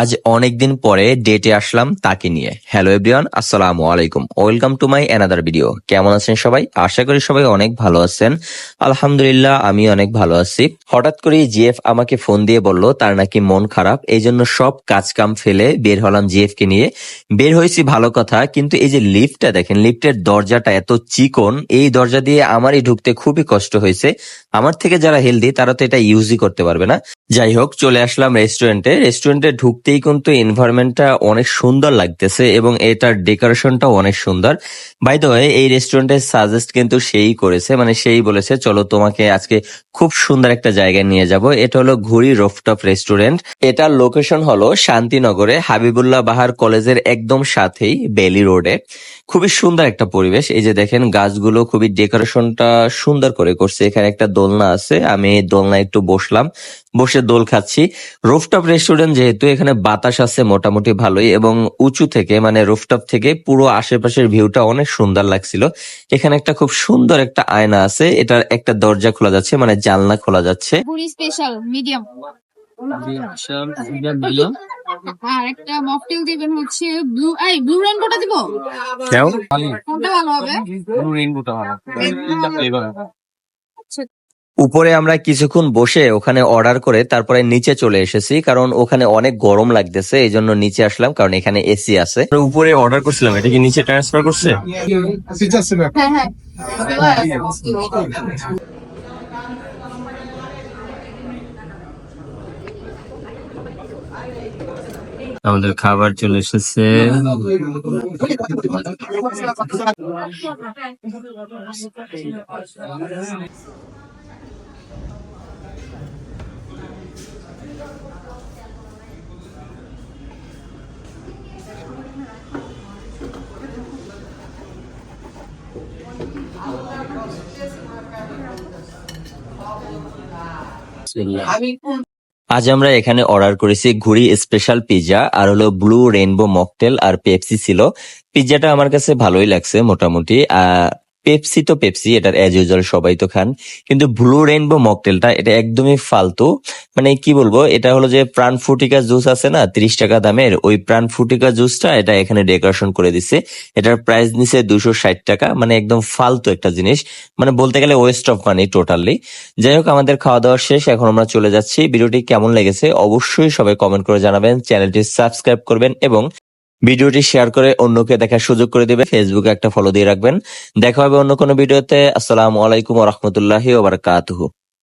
আজ অনেকদিন পরে ডেটে আসলাম তাকে নিয়ে। হ্যালো এভরিওয়ান, আসসালামু আলাইকুম, welcome to my another video. কেমন আছেন সবাই? আশা করি সবাই অনেক ভালো আছেন। আলহামদুলিল্লাহ, আমি অনেক ভালো আছি। হঠাৎ করে জিএফ আমাকে ফোন দিয়ে বলল তার নাকি মন খারাপ, এই জন্য সব কাজ কাম ফেলে বের হলাম জিএফ কে নিয়ে। বের হয়েছি ভালো কথা, কিন্তু এই যে লিফটটা দেখেন, লিফটের দরজাটা এত চিকন, এই দরজা দিয়ে আমারই ঢুকতে খুবই কষ্ট হয়েছে। আমার থেকে যারা হেলদি তারা তো এটা ইউজই করতে পারবে না। যাই হোক, চলে আসলাম রেস্টুরেন্টে ঢুকতেই কিন্তু এনভায়রনমেন্টটা অনেক সুন্দর লাগতেছে এবং এটার ডেকোরেশনটাও অনেক সুন্দর। বাই দ্য ওয়ে, এই রেস্টুরেন্টের সাজেস্ট কিন্তু সেই করেছে, মানে সেই বলেছে চলো তোমাকে আজকে খুব সুন্দর একটা জায়গায় নিয়ে যাব। এটা হলো ঘুরি রুফটপ রেস্টুরেন্ট। এটার লোকেশন হলো শান্তিনগরে, হাবিবুল্লাহ বাহার কলেজের একদম সাথেই, বেলি রোডে। খুবই সুন্দর একটা পরিবেশ। এই যে দেখেন গাছগুলো, খুবই ডেকোরেশনটা সুন্দর করে করছে। এখানে একটা দোলনা আছে, আমি দোলনা একটু বসলাম, বসে দোল খাচ্ছি। রুফটপ রেস্টুরেন্ট যেহেতু, এখানে বাতাস আছে মোটামুটি ভালোই, এবং উঁচু থেকে মানে রুফটপ থেকে পুরো আশেপাশের ভিউটা অনেক সুন্দর লাগছিল। এখানে একটা খুব সুন্দর একটা আয়না আছে, এটার একটা দরজা খোলা যাচ্ছে, মানে জানলা খোলা যাচ্ছে। পুরি স্পেশাল মিডিয়াম আর একটা মকটেল দিবেন হচ্ছে ব্লু রেইনবোটা দিব। কোনটা ভালো হবে? ব্লু রেইনবোটা ভালো। উপরে আমরা কিছুক্ষণ বসে ওখানে অর্ডার করে তারপরে নিচে চলে এসেছি, কারণ ওখানে অনেক গরম লাগতেছে, এই জন্য নিচে আসলাম, কারণ এখানে এসি আছে। উপরে অর্ডার করছিলাম, এটা কি নিচে ট্রান্সফার করছে? হ্যাঁ হ্যাঁ। আমাদের খাবার চলে এসেছে। আজ আমরা এখানে অর্ডার করেছি ঘুরি স্পেশাল পিৎজা, আর হলো ব্লু রেইনবো মকটেল, আর পেপসি ছিল। পিৎজাটা আমার কাছে ভালোই লাগছে মোটামুটি। পেপসি তো পেপসি, এটার অ্যাজ ইউজুয়াল সবাই তো খান, কিন্তু ব্লু রেইনবো মকটেলটা এটা একদমই ফালতু। মানে কি বলবো, এটা হলো যে প্রাণ ফুটিকা জুস আছে না 30 টাকা দামের, ওই প্রাণ ফুটিকা জুসটা এটা এখানে ডেকোরেশন করে দিছে। এটার প্রাইস নিছে 260 টাকা, মানে একদম ফালতু একটা জিনিস, মানে বলতে গেলে ওয়েস্ট অফ মানি টোটালি। যাই হোক, আমাদের খাওয়া দাওয়া শেষ, এখন আমরা চলে যাচ্ছি। ভিডিওটি কেমন লেগেছে অবশ্যই সবাই কমেন্ট করে জানাবেন, চ্যানেলটি সাবস্ক্রাইব করবেন এবং ভিডিওটি শেয়ার করে অন্যকে দেখার সুযোগ করে দিবে। ফেসবুকে একটা ফলো দিয়ে রাখবেন। দেখা হবে অন্য কোনো ভিডিওতে। আসসালামু আলাইকুম ওয়া রাহমাতুল্লাহি ওয়া বারাকাতুহু।